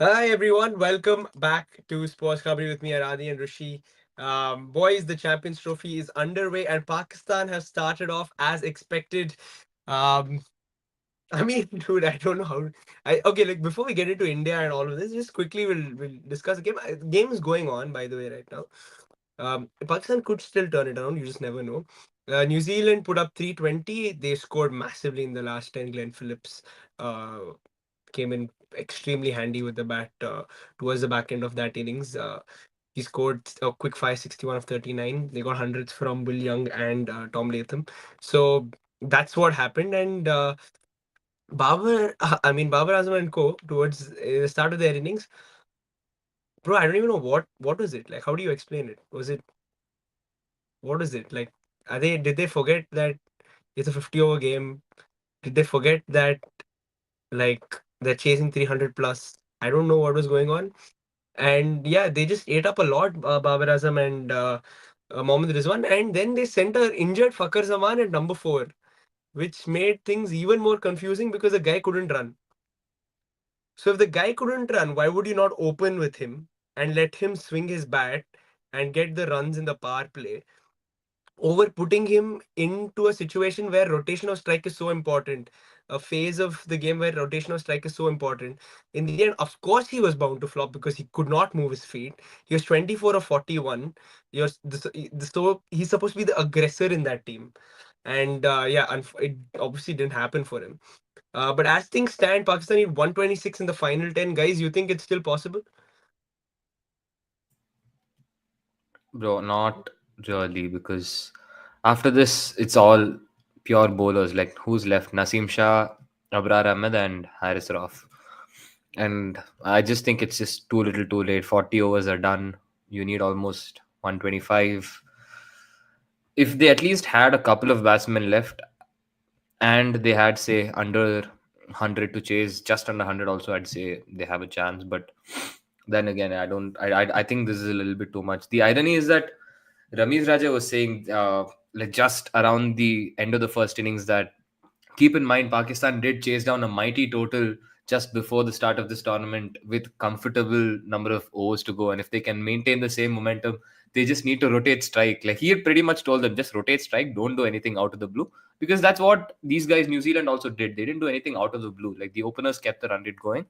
Hi everyone, welcome back to Sports Comedy with me, Aradi and Rishi. Boys, the Champions Trophy is underway, and Pakistan has started off as expected. Um, I mean, dude, I don't know how. Okay, like before we get into India and all of this, just quickly we'll discuss the game. Game is going on, by the way, right now. Pakistan could still turn it around. You just never know. New Zealand put up 320. They scored massively in the last 10. Glenn Phillips uh, came in extremely handy with the bat towards the back end of that innings. He scored a quick 561 of 39. They got hundreds from Will Young and Tom Latham. So that's what happened. And Babar Azam and co. towards the start of their innings, bro. I don't even know what was it like. How do you explain it? Was it what is it like? Did they forget that it's a 50 over game? Did they forget that like they're chasing 300 plus? I don't know what was going on. And yeah, they just ate up a lot, Babar Azam and Mohammad Rizwan, and then they sent a injured Fakar Zaman at number four, which made things even more confusing because the guy couldn't run. So if the guy couldn't run, why would you not open with him and let him swing his bat and get the runs in the power play? Over putting him into a situation where rotation of strike is so important, a phase of the game where rotation of strike is so important. In the end, of course, he was bound to flop because he could not move his feet. He was 24 of 41. So he's supposed to be the aggressor in that team. And yeah, it obviously didn't happen for him. But as things stand, Pakistan need 126 in the final 10. Guys, you think it's still possible? Bro, not really, because after this, it's all pure bowlers. Like, who's left? Naseem Shah, Abrar Ahmed, and Haris Rauf. And I just think it's just too little too late. 40 overs are done. You need almost 125. If they at least had a couple of batsmen left and they had, say, under 100 to chase, just under 100 also, I'd say they have a chance. But then again, I think this is a little bit too much. The irony is that Ramiz Raja was saying, like just around the end of the first innings, that keep in mind Pakistan did chase down a mighty total just before the start of this tournament with comfortable number of overs to go, and if they can maintain the same momentum, they just need to rotate strike. Like, he had pretty much told them, just rotate strike, don't do anything out of the blue, because that's what these guys, New Zealand, also did. They didn't do anything out of the blue. Like, the openers kept the run rate going.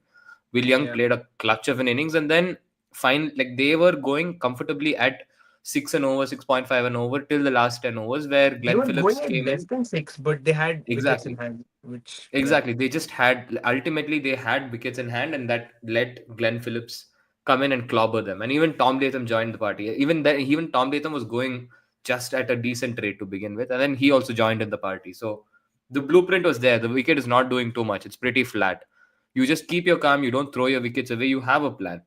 Will Young Yeah. played a clutch of an innings, and then fine, like they were going comfortably at 6 and over, 6.5 and over till the last 10 overs, where They Glenn were going Phillips at came less in. than six, but they had wickets in Exactly. hand, which, yeah. Exactly. They just had, ultimately they had wickets in hand, and that let Glenn Phillips come in and clobber them. And even Tom Latham joined the party. Even then, even Tom Latham was going just at a decent rate to begin with, and then he also joined in the party. So the blueprint was there. The wicket is not doing too much. It's pretty flat. You just keep your calm. You don't throw your wickets away. You have a plan.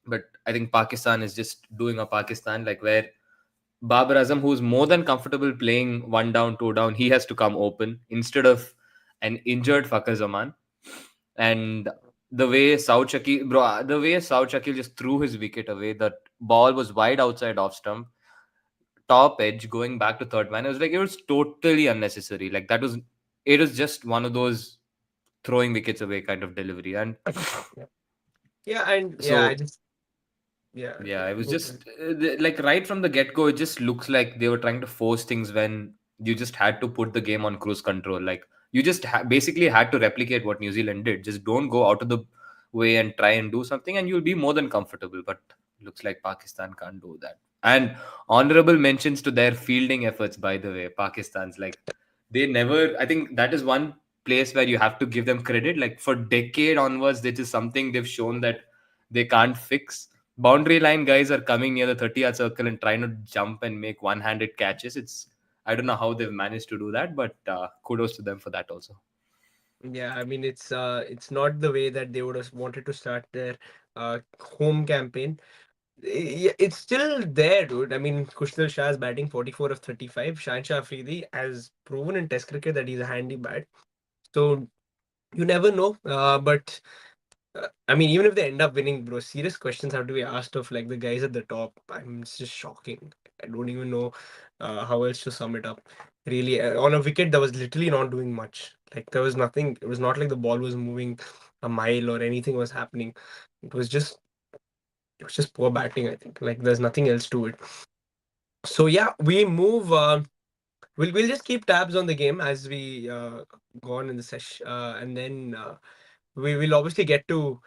But I think Pakistan is just doing a Pakistan, like, where Babar Azam, who's more than comfortable playing one down, two down, he has to come open instead of an injured Fakar Zaman. And the way South Shakil just threw his wicket away, that ball was wide outside off stump, top edge, going back to third man. It was like, it was totally unnecessary. Like, it was just one of those throwing wickets away kind of delivery. And Yeah. Yeah, and yeah, I so just yeah, yeah, yeah. it was Go for it. just like right from the get go, it just looks like they were trying to force things when you just had to put the game on cruise control. Like, you just basically had to replicate what New Zealand did. Just don't go out of the way and try and do something, and you'll be more than comfortable. But looks like Pakistan can't do that. And honorable mentions to their fielding efforts, by the way. Pakistan's, like, they never. I think that is one place where you have to give them credit. Like, for decade onwards, this is something they've shown that they can't fix. Boundary line guys are coming near the 30-yard circle and trying to jump and make one-handed catches. I don't know how they've managed to do that, but kudos to them for that also. Yeah, I mean it's not the way that they would have wanted to start their home campaign. Yeah, it's still there, dude. I mean, Kushnal Shah is batting 44 of 35. Shansha Afridi has proven in Test cricket that he's a handy bat. So you never know. But I mean, even if they end up winning, bro, serious questions have to be asked of like the guys at the top. It's just shocking. I don't even know how else to sum it up. Really, on a wicket that was literally not doing much. Like there was nothing. It was not like the ball was moving. a mile or anything was happening. It was just it was just poor batting, I think. Like there's nothing else to it. So yeah, we move. We'll just keep tabs on the game as we go on in the session, and then we will obviously get to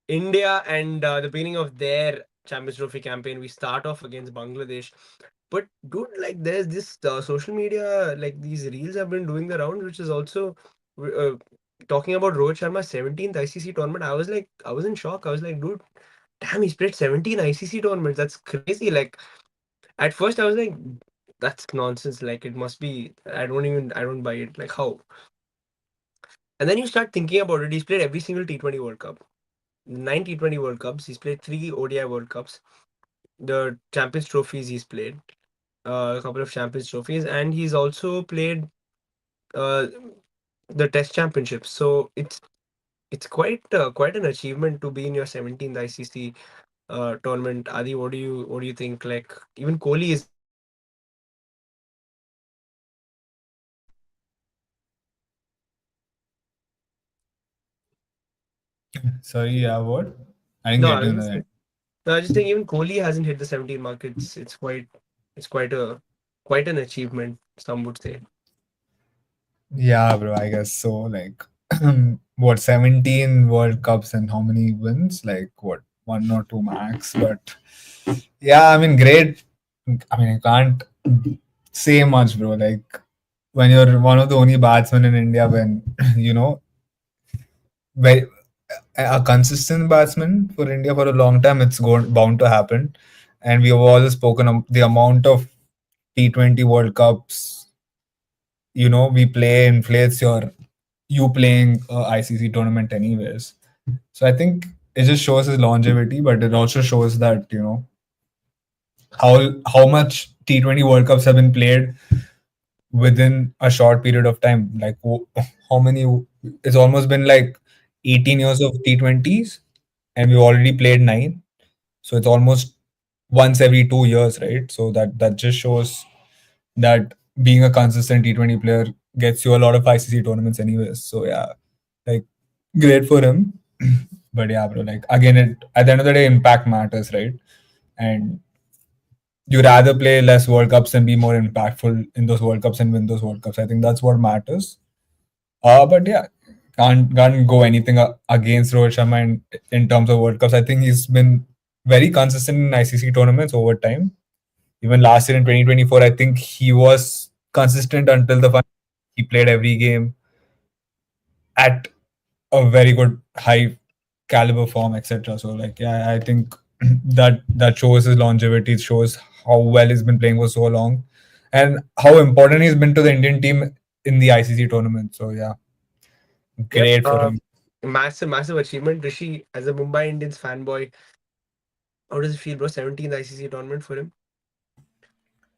India and the beginning of their Champions Trophy campaign. We start off against Bangladesh. But dude, like there's this social media, like these reels have been doing the rounds, which is also uh, talking about Rohit Sharma's 17th ICC tournament. I was in shock. I was like, dude, damn, he's played 17 ICC tournaments. That's crazy. Like at first, I was like, that's nonsense. Like it must be. I don't buy it. Like how? And then you start thinking about it. He's played every single T20 World Cup, 9 T20 World Cups. He's played 3 ODI World Cups. The Champions trophies he's played, a couple of Champions trophies, and he's also played uh, the Test Championships. So it's quite an achievement to be in your 17th ICC tournament. Adi, what do you think? Like even Kohli is in his 17th ICC tournament. Sorry, yeah, what? I didn't No, get I you was in just the saying, end. no, I was just saying even Kohli hasn't hit the 17 mark. It's quite an achievement. Some would say. Yeah, bro, I guess so. Like, what, 17 World Cups and how many wins? Like, what, one or two max? But yeah, I mean, great. I mean, I can't say much, bro. Like, when you're one of the only batsmen in India, when, you know, very, a consistent batsman for India for a long time, it's bound to happen. And we have always spoken of the amount of T20 World Cups, we play inflates you playing a ICC tournament anyways. So I think it just shows his longevity, but it also shows that how much T20 World Cups have been played within a short period of time. Like how many? It's almost been like 18 years of T20s, and we already played 9. So it's almost once every 2 years, right? So that just shows that being a consistent T20 player gets you a lot of ICC tournaments anyways. So yeah, like great for him. But yeah, bro, like again, at the end of the day, impact matters, right? And you rather play less World Cups and be more impactful in those World Cups and win those World Cups. I think that's what matters. But yeah, can't go anything against Rohit Sharma in terms of World Cups. I think he's been very consistent in ICC tournaments over time. Even last year in 2024, I think he was consistent until the final. He played every game at a very good high caliber form, etc. So like, yeah, I think that shows his longevity. It shows how well he's been playing for so long, and how important he's been to the Indian team in the ICC tournament. So yeah, Yep. great for him. Massive achievement. Rishi, as a Mumbai Indians fanboy, how does it feel, bro? 17th ICC tournament for him.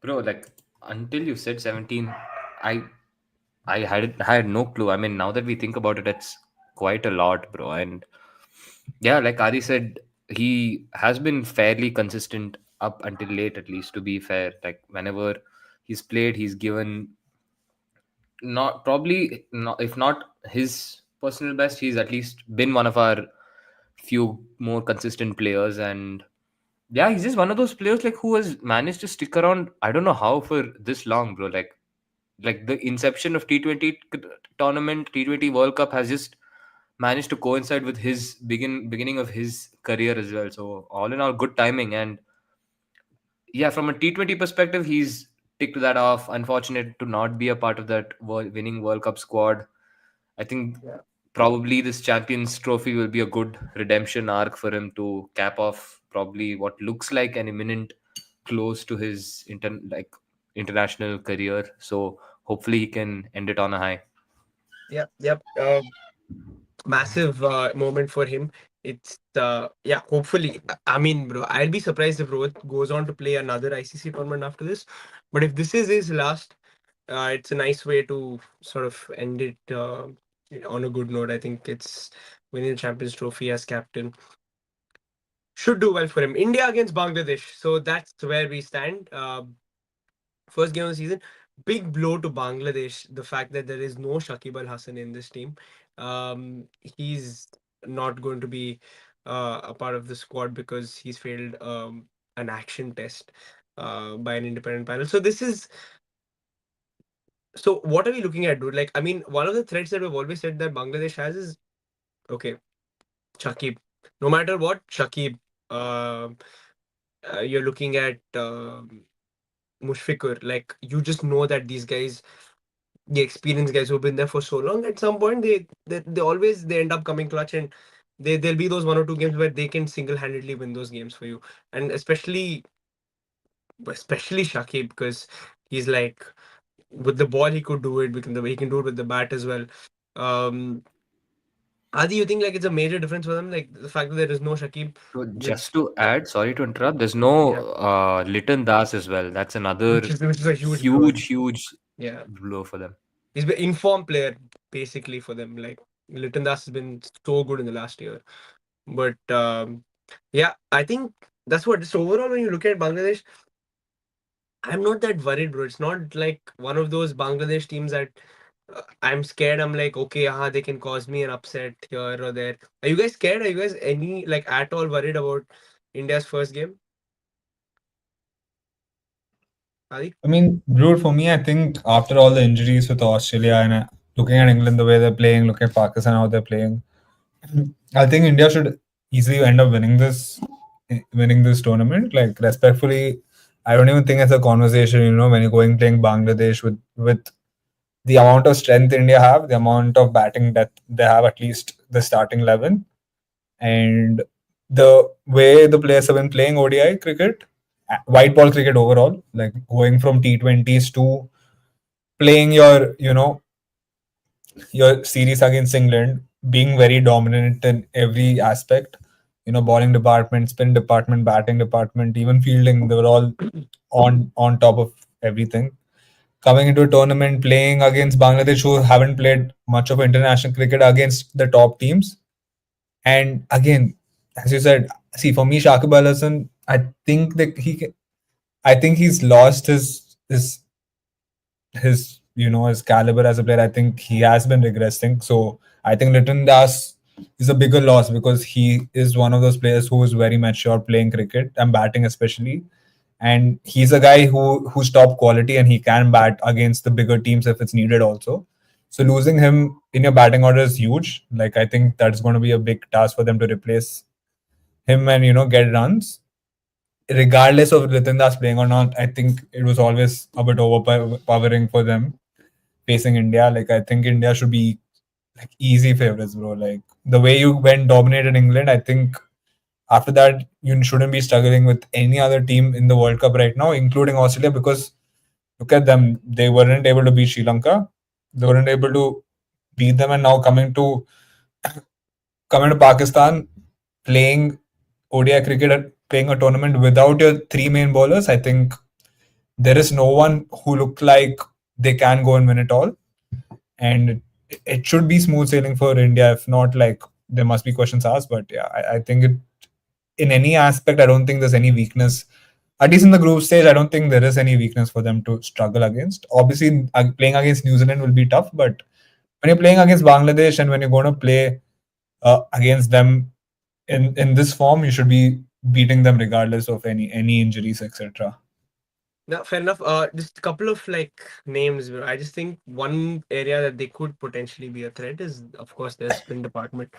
Bro, like until you said 17, I I had no clue. I mean, now that we think about it, it's quite a lot, bro. And yeah, like Adi said, he has been fairly consistent up until late, at least. To be fair, like whenever he's played, he's given not probably not, if not his personal best, he's at least been one of our few more consistent players. And yeah, he's just one of those players like who has managed to stick around. I don't know how for this long, bro. Like the inception of T20 tournament, T20 World Cup has just managed to coincide with his beginning of his career as well. So all in all, good timing. And yeah, from a T20 perspective, he's ticked that off. Unfortunate to not be a part of that winning World Cup squad. I think Yeah. probably this Champions Trophy will be a good redemption arc for him to cap off probably what looks like an imminent close to his international career. So hopefully he can end it on a high. Yep. Massive moment for him. It's yeah. Hopefully, I mean, bro, I'll be surprised if Rohit goes on to play another ICC tournament after this. But if this is his last, it's a nice way to sort of end it on a good note. I think it's winning the Champions Trophy as captain should do well for him. India against Bangladesh. So that's where we stand. First game of the season. Big blow to Bangladesh. The fact that there is no Shakib Al Hasan in this team. He's not going to be a part of the squad because he's failed an action test by an independent panel. So this is so. What are we looking at, dude? Like, I mean, one of the threats that we've always said that Bangladesh has is okay, Shakib. No matter what, Shakib. Um you're looking at Mushfiqur. Like, you just know that these guys, the experienced guys who've been there for so long, at some point they always they end up coming clutch, and there'll be those one or two games where they can single handedly win those games for you, and especially Shakib because he's like with the ball he could do it, because the way he can do it with the bat as well. Um, Adi, you think like it's a major difference for them, like the fact that there is no Shakib So with just to add, sorry to interrupt, there's no yeah, Liton Das as well. That's another which is a huge blow. huge Yeah, blow for them. he's been informed player basically for them. Like Liton Das has been so good in the last year. But yeah, I think that's what. So overall, when you look at Bangladesh, I'm not that worried, bro. It's not like one of those Bangladesh teams that I'm scared. I'm like, okay, they can cause me an upset here or there. Are you guys scared? Are you guys any like at all worried about India's first game? Adi? I mean, dude, for me, I think after all the injuries with Australia and looking at England the way they're playing, look at Pakistan how they're playing, I think India should easily end up winning this tournament. Like respectfully, I don't even think it's a conversation. You know, when you're going playing Bangladesh with the amount of strength India have, the amount of batting depth they have, at least the starting 11, and the way the players have been playing ODI cricket, white ball cricket overall, like going from T20s to playing your series against England, being very dominant in every aspect. You know, bowling department, spin department, batting department, even fielding, they were all on top of everything. Coming into a tournament, playing against Bangladesh, who haven't played much of international cricket against the top teams. And again, as you said, see for me, Shakib Al Hasan, I think he's lost his caliber as a player. I think he has been regressing. So I think Liton Das is a bigger loss because he is one of those players who is very mature playing cricket and batting especially. And he's a guy who's top quality and he can bat against the bigger teams if it's needed also. So losing him in your batting order is huge. Like I think that's going to be a big task for them to replace him and get runs regardless of Ritin Das playing or not. I think it was always a bit overpowering for them facing India. Like I think India should be like easy favorites, bro. Like the way you went dominated England, I think after that you shouldn't be struggling with any other team in the World Cup right now, including Australia, because look at them. They weren't able to beat Sri Lanka. They weren't able to beat them, and now coming to Pakistan, playing ODI cricket, playing a tournament without your three main bowlers. I think there is no one who look like they can go and win it all, and it should be smooth sailing for India. If not, like there must be questions asked. But yeah, I think in any aspect, I don't think there's any weakness. At least in the group stage, I don't think there is any weakness for them to struggle against. Obviously, playing against New Zealand will be tough, but when you're playing against Bangladesh and when you're going to play against them in this form, you should be beating them regardless of any injuries, etc. No, fair enough. Just a couple of like names. I just think one area that they could potentially be a threat is, of course, their spin department.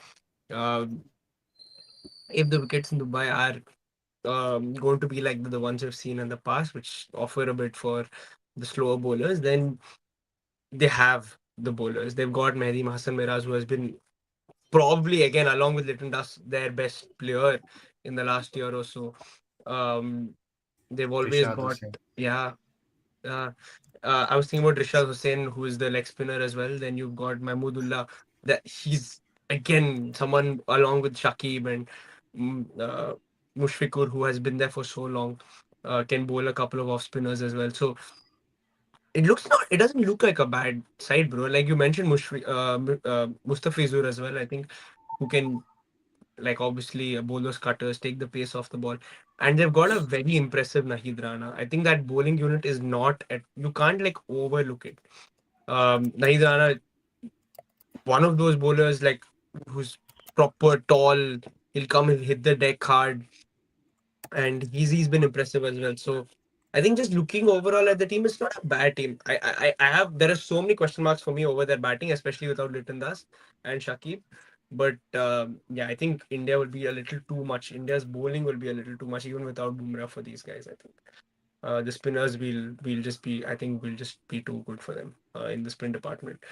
Uh, if the wickets in Dubai are going to be like the ones we've seen in the past, which offer a bit for the slower bowlers, then they have the bowlers. They've got Mehdi Hassan Miraz, who has been probably again along with Litton Das their best player in the last year or so. Um, they've always Rishad got Hussain. yeah. Uh, I was thinking about Rishad Hussain, who is the leg spinner as well. Then you've got Mahmudullah. That he's again someone along with Shakib and Mushfiqur, who has been there for so long, can bowl a couple of off spinners as well. So it looks not. It doesn't look like a bad side, bro. Like you mentioned, Mustafizur as well. I think who can like obviously bowl those cutters, take the pace off the ball, and they've got a very impressive Nahid Rana. I think that bowling unit is not at. You can't like overlook it. Nahid Rana one of those bowlers like who's proper tall. He'll come, he'll hit the deck hard, and he's been impressive as well. So I think just looking overall at the team, it's not a bad team. I have there are so many question marks for me over their batting, especially without Liton Das and Shakib. But yeah, I think India will be a little too much. India's bowling will be a little too much even without Bumrah for these guys. I think the spinners will just be. I think will just be too good for them in the spin department.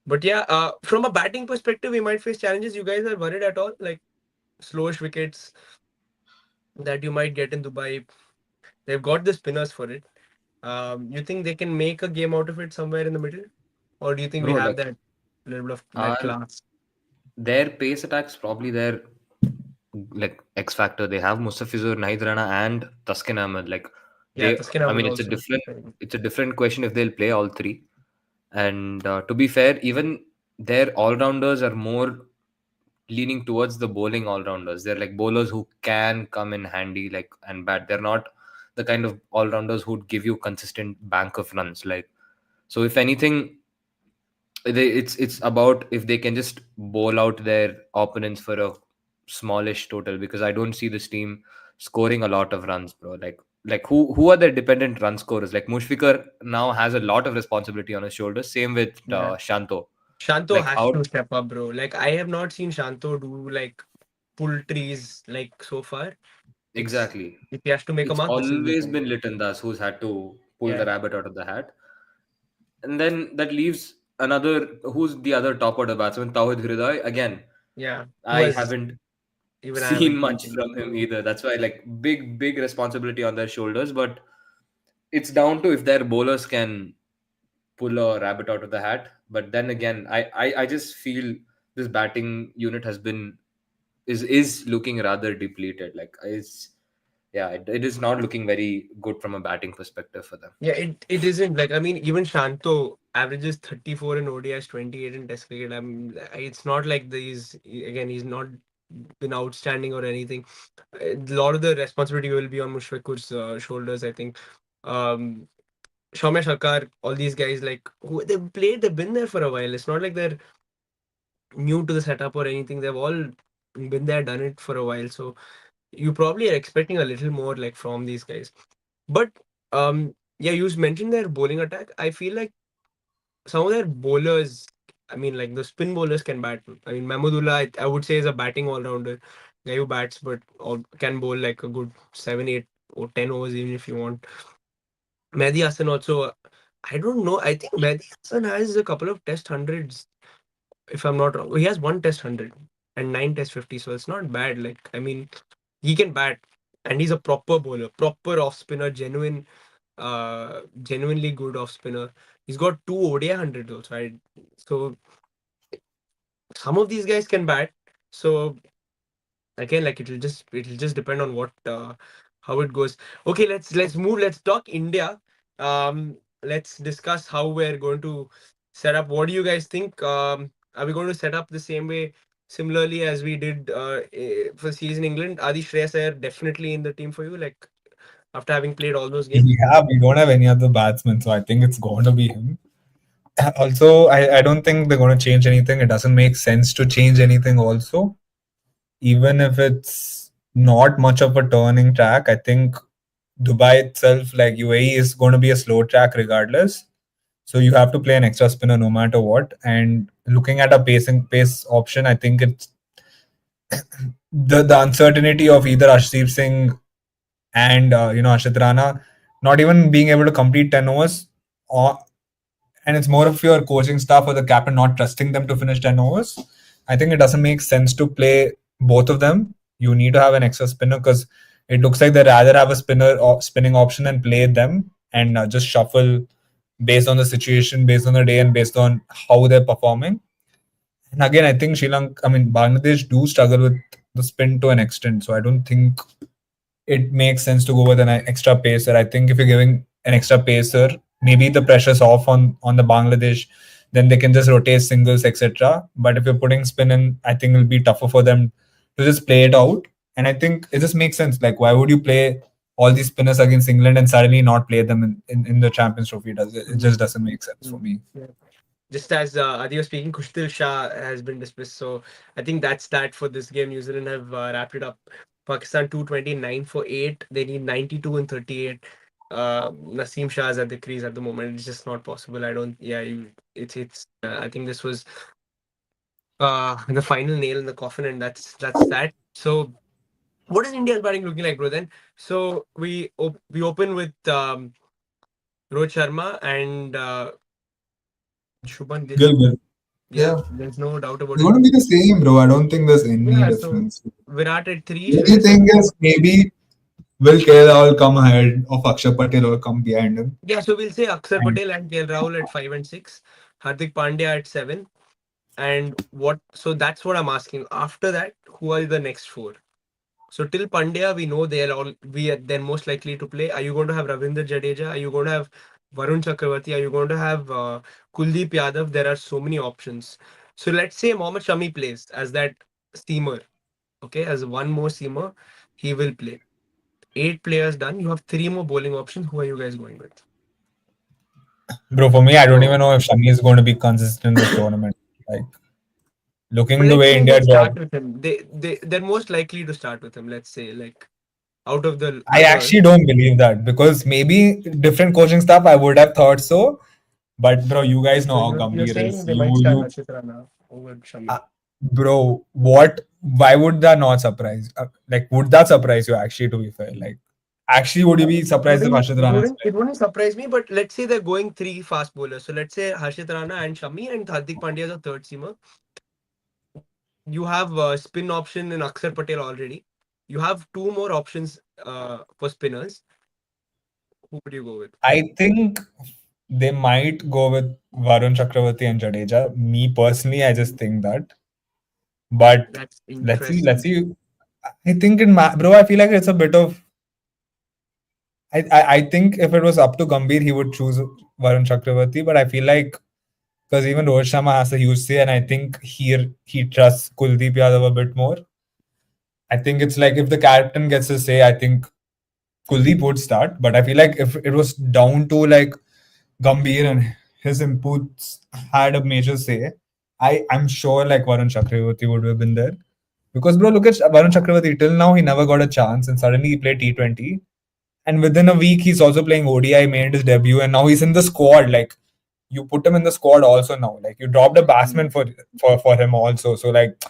But yeah, from a batting perspective, we might face challenges. You guys are worried at all, like slowish wickets that you might get in Dubai? They've got the spinners for it. You think they can make a game out of it somewhere in the middle, or do you think we Bro, have like that little bit of that our class? their pace attacks probably their like X factor. They have Mustafizur, Nahid Rana, and Taskin Ahmed. Like Yeah, they, Taskina I would mean, also. it's a different question if they'll play all three. And to be fair, even their all rounders are more leaning towards the bowling all rounders. They're like bowlers who can come in handy, like and bat. They're not the kind of all rounders who'd give you consistent bank of runs. Like so, if anything, it's about if they can just bowl out their opponents for a smallish total, because I don't see this team scoring a lot of runs, bro. Like who are their dependent run scorers? Like Mushfiqar now has a lot of responsibility on his shoulders. Same with Yeah, Shanto. Shanto Like has out to step up, bro. Like I have not seen Shanto do like pull trees like so far. It's exactly. if he has to make a It's mark, this will be always fine. been Liton Das who's had to pull the Yeah, rabbit out of the hat. And then that leaves another, who's the other top order batsman, Tawhid Hriday. Again, yeah. Who I has haven't even I seen haven't seen much him. from him either. That's why, like, big responsibility on their shoulders. But it's down to if their bowlers can pull a rabbit out of the hat. But then again, I just feel this batting unit is looking rather depleted. Like it's yeah, it is not looking very good from a batting perspective for them. Yeah, it isn't like I mean even Shanto averages 34 in ODIs, 28 in Test cricket. It's not like these again he's not been outstanding or anything. A lot of the responsibility will be on Mushfiqur's shoulders, I think. Um, Shaumya Sarkar, all these guys like who they've played, they've been there for a while. It's not like they're new to the setup or anything. They've all been there, done it for a while. So you probably are expecting a little more like from these guys. But yeah, you mentioned their bowling attack. I feel like some of their bowlers, I mean, like the spin bowlers can bat. I mean, Mahmudullah, I would say, is a batting all rounder guy who bats, but can bowl like a good 7, 8, or 10 overs even if you want. Mehdi Hassan also, I don't know. I think Mehdi Hassan has a couple of test hundreds, if I'm not wrong. He has one test 100 and 9 test 50, so it's not bad. Like, I mean, he can bat and he's a proper bowler, proper off spinner, genuinely good off spinner. He's got two ODI hundreds also. So some of these guys can bat. So again, like it'll just depend on what how it goes. Okay, let's move. Let's talk India. Let's discuss how we're going to set up. What do you guys think? Are we going to set up the same way, similarly as we did for season England? Adi Shreyas Iyer definitely in the team for you, like after having played all those games. Yeah, we don't have any other batsmen, so I think it's going to be him. Also, I don't think they're going to change anything. It doesn't make sense to change anything, also. Even if it's not much of a turning track, I think Dubai itself, like UAE, is going to be a slow track regardless. So you have to play an extra spinner no matter what. And looking at a pace option, I think it's the uncertainty of either Arshdeep Singh and Ashit Rana not even being able to complete 10 overs, or and it's more of your coaching staff or the captain not trusting them to finish 10 overs. I think it doesn't make sense to play both of them. You need to have an extra spinner because it looks like they rather have a spinner or spinning option and play them and just shuffle based on the situation, based on the day, and based on how they're performing. And again, I think Bangladesh do struggle with the spin to an extent. So I don't think it makes sense to go with an extra pacer. I think if you're giving an extra pacer, maybe the pressure's off on the Bangladesh, then they can just rotate singles, etc. But if you're putting spin in, I think it'll be tougher for them to just play it out. And I think it just makes sense. Like, why would you play all these spinners against England and suddenly not play them in the Champions Trophy? It just doesn't make sense for Mm. me. Yeah. just as Adi was speaking, Kushtil Shah has been dismissed. So I think that's that for this game. New Zealand have wrapped it up. Pakistan 229 for 8. They need 92 and 38. Naseem Shah is at the crease at the moment. It's just not possible. I don't. Yeah, it's. I think this was the final nail in the coffin, and that's that. So what is India's batting looking like, bro? Then so we open with Rohit Sharma and Shubman Gill. Gilbert. Yeah, Yeah. there's no doubt It's about it. going to be the same, bro. I don't think there's any Yeah, so difference. Virat at three, The only Shreyas at thing four. is maybe will KL come ahead of Akshar Patel or come behind him. Yeah, so we'll say Akshar And Patel and KL Rahul at 5 and 6, Hardik Pandya at 7. And what? So that's what I'm asking. After that, who are the next four? So till Pandya, we know they're most likely to play. Are you going to have Ravindra Jadeja? Are you going to have Varun Chakravarti? Are you going to have Kuldeep Yadav? There are so many options. So let's say Mohammad Shami plays as that seamer. Okay, as one more seamer, he will play. 8 players done. You have three more bowling options. Who are you guys going with? bro, for me, I don't So, even know if Shami is going to be consistent in this tournament. Like but looking the let's way say they India start dropped, with him. They're most likely to start with him. Let's say like out of the I others. actually don't believe that because maybe different coaching staff, I would have thought so. But bro, you guys know So how you're Gambhir saying is. they might start Harshit Rana over Shami. Bro, what? Why would that not surprise? Like, would that surprise you? Actually, to be fair, like, actually, would you be It surprised if wouldn't, Ashit it Rana is wouldn't, it playing? wouldn't surprise me, but let's say they're going three fast bowlers. So let's say Harshit Rana and Shami and Hardik Pandya is a third seamer. You have spin option in Akshar Patel already. You have two more options for spinners. Who would you go with? I think they might go with Varun Chakravarti and Jadeja. Me personally, I just think that. But That's let's see. Let's interesting. see. I think bro. I feel like it's a bit of. I think if it was up to Gambhir, he would choose Varun Chakravarti. But I feel like because even Rohit Sharma has a huge say, and I think here he trusts Kuldeep Yadav a bit more. I think it's like if the captain gets a say, I think Kuldeep would start. But I feel like if it was down to like Gambhir and his inputs had a major say, I'm sure like Varun Chakravarti would have been there. Because bro, look at Varun Chakravarti. Till now, he never got a chance, and suddenly he played T20. And within a week, he's also playing ODI, made his debut, and now he's in the squad. Like you put him in the squad also now. Like you dropped a batsman for him also. So like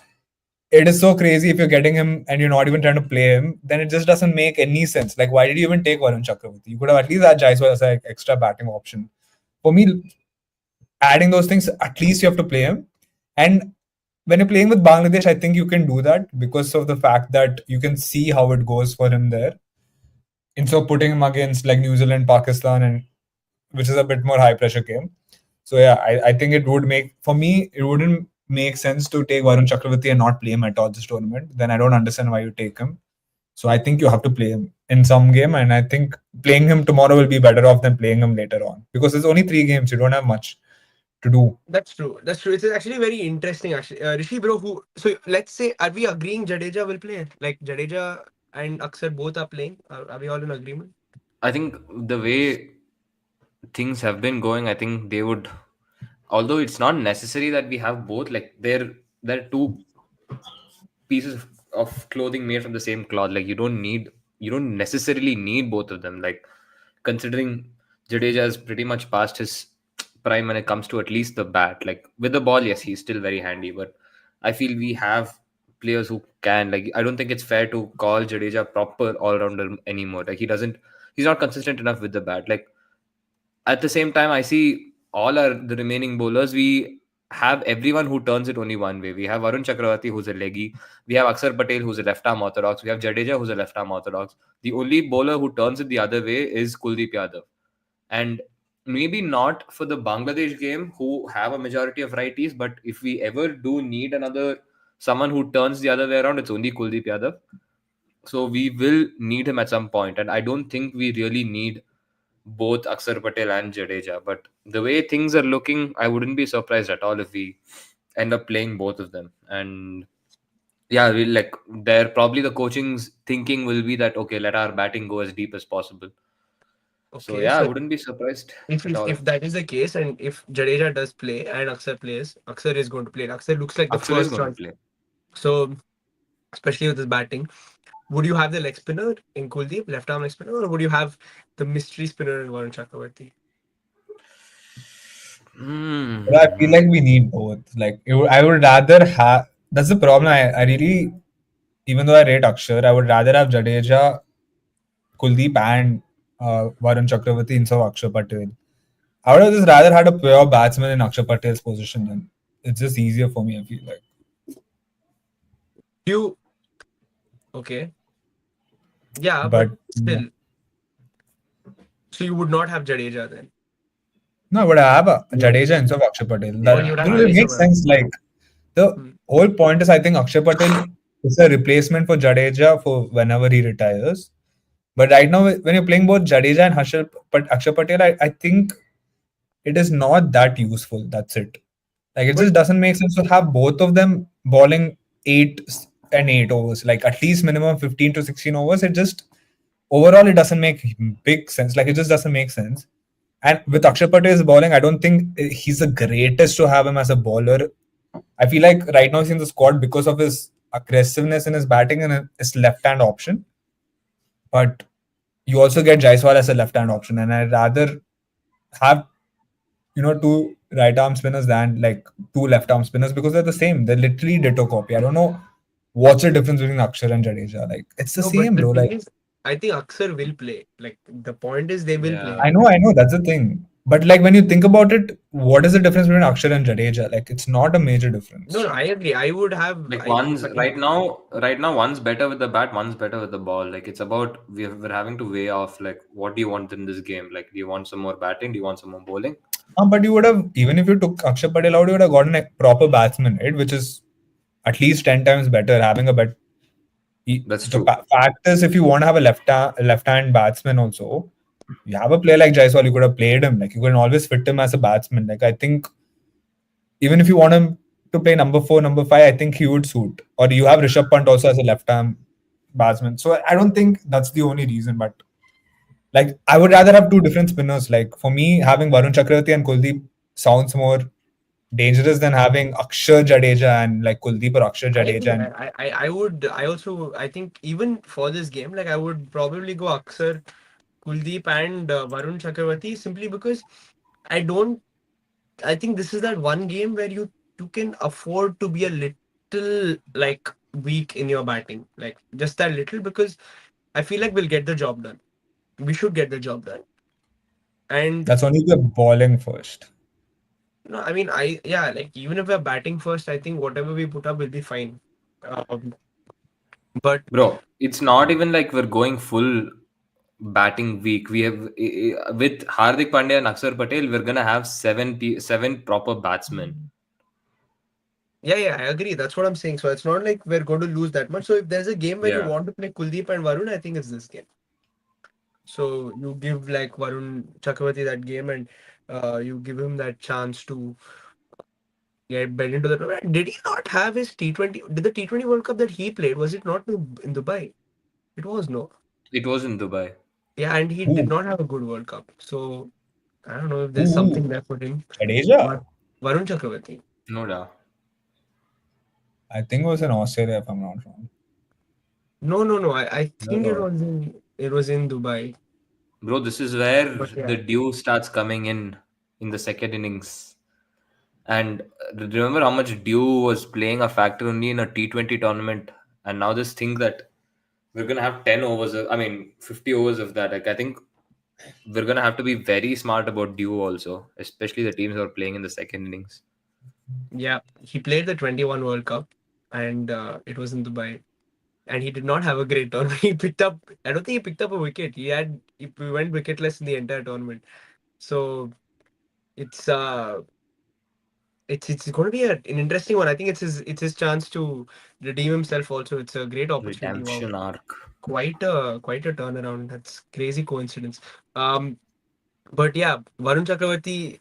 it is so crazy if you're getting him and you're not even trying to play him, then it just doesn't make any sense. Like, why did you even take Varun Chakravarti? You could have at least had Jaiswal as an extra batting option. For me, adding those things, at least you have to play him. And when you're playing with Bangladesh, I think you can do that because of the fact that you can see how it goes for him there. Instead of putting him against like New Zealand, Pakistan, and which is a bit more high pressure game. So yeah, I think it would make for me it wouldn't make sense to take Varun Chakravarti and not play him at all this tournament. Then I don't understand why you take him. So I think you have to play him in some game, and I think playing him tomorrow will be better off than playing him later on because there's only 3 games. You don't have much to do. That's true. That's true. It's actually very interesting. Actually, Rishi, bro. Who? So let's say, are we agreeing Jadeja will play? Like Jadeja and Akshar both are playing. Are we all in agreement? I think the way things have been going, I think they would. Although it's not necessary that we have both, like they're two pieces of clothing made from the same cloth. Like you don't necessarily need both of them. Like considering Jadeja is pretty much past his prime when it comes to at least the bat. Like with the ball, yes, he's still very handy, but I feel we have players who can. Like I don't think it's fair to call Jadeja proper all rounder anymore. Like he's not consistent enough with the bat. Like at the same time, I see all our the remaining bowlers. We have everyone who turns it only one way. We have Varun Chakravarti, who's a leggy. We have Akshar Patel, who's a left arm orthodox. We have Jadeja, who's a left arm orthodox. The only bowler who turns it the other way is Kuldeep Yadav. And maybe not for the Bangladesh game, who have a majority of righties, but if we ever do need another someone who turns the other way around, it's only Kuldeep Yadav. So we will need him at some point, and I don't think we really need both Akshar Patel and Jadeja. But the way things are looking, I wouldn't be surprised at all if we end up playing both of them. And yeah, we like there probably the coaching's thinking will be that okay, let our batting go as deep as possible. So Okay, yeah, I so wouldn't be surprised if at all. if that is the case, and if Jadeja does play and Akshar plays, Akshar is going to play. Akshar looks like the Akshar is first going to choice. play. So especially with his batting, would you have the leg spinner in Kuldeep, left arm leg spinner, or would you have the mystery spinner in Varun Chakravarti? But I feel Hmm. like we need both. Like, I would rather have. That's the problem. I really, even though I rate Akshar, I would rather have Jadeja, Kuldeep, and Varun Chakravarti instead of Akshar Patel. I would have just rather had a pure batsman in Akshar Patel's position. Then it's just easier for me. I feel like. You okay? Yeah, but But yeah. still, so you would not have Jadeja then, No, but I have a No. Jadeja instead of Akshay Patel. or That you would have you know, it Jadeja. makes sense. Like the Hmm. whole point is, I think Akshay Patel is a replacement for Jadeja for whenever he retires. But right now, when you're playing both Jadeja and Akshay Patel, I think it is not that useful. That's it. Like it But just doesn't make sense to have both of them bowling 8 and 8 overs, like at least minimum 15 to 16 overs. It just overall it doesn't make big sense. Like it just doesn't make sense. And with Akshay Patel's bowling, I don't think he's the greatest to have him as a bowler. I feel like right now he's in the squad because of his aggressiveness in his batting and his left hand option. But you also get Jaiswal as a left hand option, and I'd rather have two right arm spinners than like two left arm spinners because they're the same. They're literally ditto copy. I don't know what's the difference between Akshar and Jadeja. Like it's the no, but same, the bro. thing Like is, I think Akshar will play. Like the point is, they will play. Yeah. I know that's the thing. But like when you think about it, what is the difference between Akshar and Jadeja? Like it's not a major No, difference. no, I agree. I would have. Like I if one's I right now, one's better with the bat, one's better with the ball. Like it's about we're having to weigh off like what do you want in this game? Like do you want some more batting? Do you want some more bowling? But you would have, even if you took Akshay Patel out, you would have gotten a proper batsman, right? Which is at least 10 times better. Having a bet. That's The true. fact is, if you want to have a left hand batsman also, you have a player like Jaiswal, you could have played him. Like you can always fit him as a batsman. Like I think even if you want him to play number four, number five, I think he would suit. Or you have Rishabh Pant also as a left arm batsman. So I don't think that's the only reason. But like I would rather have two different spinners. Like for me, having Varun Chakravarti and Kuldeep sounds more dangerous than having Akshar Jadeja and like Kuldeep or Akshar I Jadeja. agree. And I would. I also. I think even for this game, like I would probably go Akshar, Kuldeep, and Varun Chakravarti simply because I don't. I think this is that one game where you can afford to be a little like weak in your batting, like just that little, because I feel like we'll get the job done. We should get the job done. And that's only if you're bowling first. no, I mean, yeah, like even if we're batting first, I think whatever we put up will be fine. Um, but Bro, it's not even like we're going full batting week. We have with Hardik Pandya and Akshar Patel, we're gonna have seven proper batsmen. yeah, yeah, I agree. That's what I'm saying. So it's not like we're going to lose that much. So if there's a game where you Yeah. want to play Kuldeep and Varun, I think it's this game. So you give like Varun Chakravarti that game, and you give him that chance to get back into the tournament. Did he not have his T20? Did the T20 World Cup that he played, was it not in Dubai? It was, no. It was in Dubai. Yeah, and he did Who? not have a good World Cup. So I don't know if there's Who? something there for him. Jadeja? But Varun Chakravarti. No doubt. I think it was in Australia, if I'm not wrong. No, no, no. I No, think no. it was in Dubai. Bro, this is where But the yeah. dew starts coming in the second innings. And remember how much dew was playing a factor only in a T20 tournament. And now just think that we're gonna have 10 overs. I mean, 50 overs of that. Like I think we're gonna have to be very smart about dew also, especially the teams who are playing in the second innings. Yeah. He played the 21 World Cup, and it was in Dubai. And he did not have a great tournament. He picked up, I don't think he picked up a wicket. He went wicketless in the entire tournament. So it's uh it's going to be an interesting one. I think it's his chance to redeem himself. Also, it's a great opportunity. Wow, Redemption arc. quite a turnaround. That's crazy coincidence. Um, but yeah, Varun Chakravarti,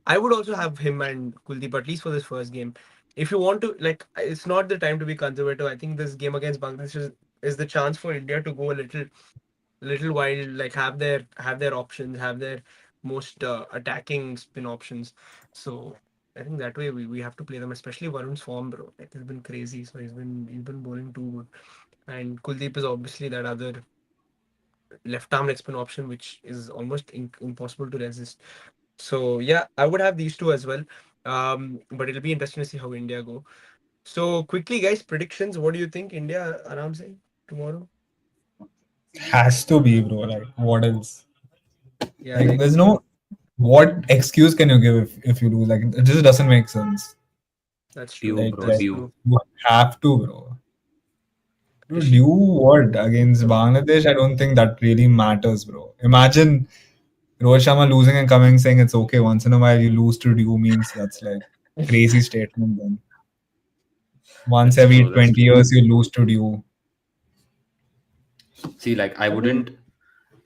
I would also have him and Kuldeep at least for this first game. If you want to, like, it's not the time to be conservative. I think this game against Bangladesh is the chance for India to go a little little while, like have their options, have their most attacking spin options. So I think that way we have to play them, especially Varun's form, bro. Like it's been crazy. So he's been bowling too good, and Kuldeep is obviously that other left arm leg spin option, which is almost impossible to resist. So yeah, I would have these two as well. But it'll be interesting to see how India go. So quickly, guys, predictions. What do you think? India, Aram say tomorrow? Has to be, bro. Like, what else? Yeah, I Like, there's agree. no. What excuse can you give if you lose? Like, it just doesn't make sense. That's true. Due, Like, bro, That's like due. true. you have to, bro. Dude, Ish- you what against Bangladesh? I don't think that really matters, bro. Imagine Rohit Sharma losing and coming saying it's okay. Once in a while, you lose to Dew means that's like crazy statement. Then once That's every true. That's 20 true. years, you lose to Dew. See, like I I mean, wouldn't.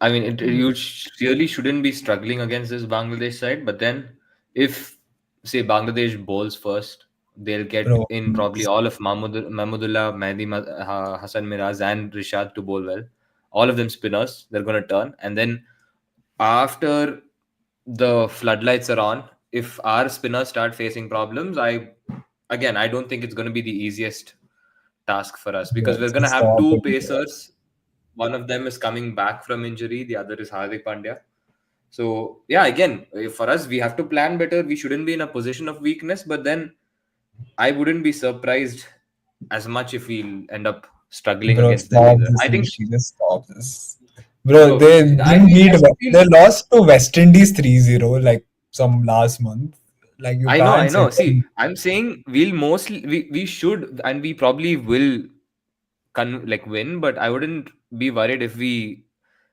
I mean, mhm. really shouldn't be struggling against this Bangladesh side. But then, if say Bangladesh bowls first, they'll get Bro, in probably all of Mahmudullah, Hassan Miraz, and Rishad to bowl well. All of them spinners. They're gonna turn, and then after the floodlights are on, if our spinners start facing problems, I don't think it's gonna be the easiest task for us because bro, we're gonna just have stop two it, bro. pacers. One of them is coming back from injury, the other is Hardik Pandya. So yeah, again, for us, we have to plan better. We shouldn't be in a position of weakness, but then I wouldn't be surprised as much if we end up struggling Bro, against them stop either. this, I think, Rishi. Just stop this. Bro, bro, they I didn't feel, beat. I still feel, They lost to West Indies 3-0 like some last month. Like you I can't know. sit See, and I'm saying we should, and we probably will like win, but I wouldn't be worried if we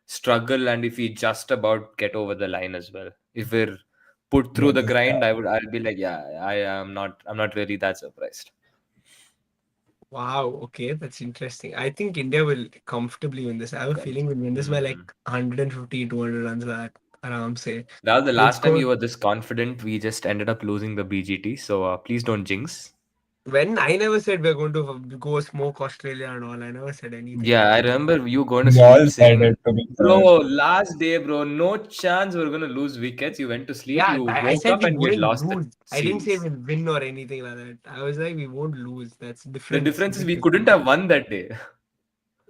struggle and if we just about get over the line as well. If we're put through bro, the this grind, guy. I'd be like, yeah, I'm not really that surprised. Wow. Okay, that's interesting. I think India will comfortably win this. I have a feeling we'll win this by like Hmm. 150, 200 runs. That Aram say. That was the We'll last time score. you were this confident. We just ended up losing the BGT, so please don't jinx. When I never said we're going to go smoke Australia and all. I never said anything. Yeah, I remember you going to We all sleep said saying, it, to be bro, fair. last day, bro, no chance we're gonna lose wickets. You went to sleep, Yeah, you I woke said up we and we had wouldn't lost the lose. I didn't say series. we'll win or anything like that. I was like, we won't lose. That's the The difference. difference is Big we couldn't difference. have won that day.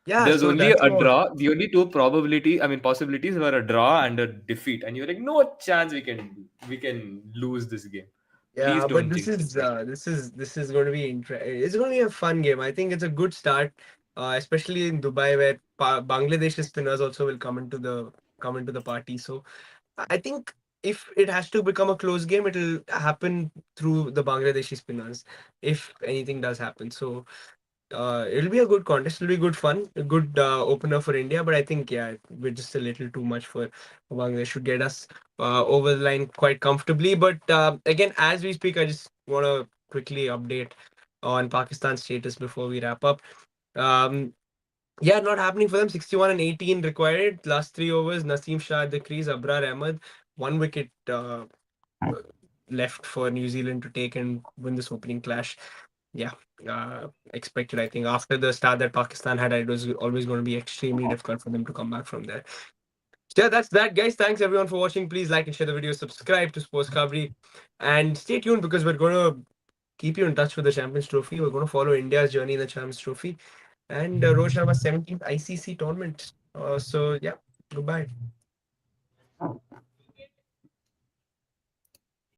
Yeah, There's so only that's a what. draw. The only two possibilities were a draw and a defeat. And you're like, no chance we can lose this game. Please Yeah, but don't this jinx it, is bro. uh, this is this is going to be it's going to be a fun game. I think it's a good start, especially in Dubai where Bangladeshi spinners also will come into the party. So I think if it has to become a close game, it'll happen through the Bangladeshi spinners, if anything does happen. So it'll be a good contest. It'll be good fun, a good opener for India. But I think yeah, we're just a little too much for Bangladesh. Should get us over the line quite comfortably. But again, as we speak, I just want to quickly update on Pakistan's status before we wrap up. Um, yeah, not happening for them. 61 and 18 required. Last 3 overs. Naseem Shah at the crease. Abrar Ahmed. 1 wicket left for New Zealand to take and win this opening clash. Yeah, expected. I think after the start that Pakistan had, it was always going to be extremely difficult for them to come back from there. So yeah, that's that, guys. Thanks everyone for watching. Please like and share the video, subscribe to Sports Cavalry, and stay tuned because we're going to keep you in touch with the Champions Trophy. We're going to follow India's journey in the Champions Trophy and Rohit Sharma's 17th ICC tournament. So yeah, goodbye.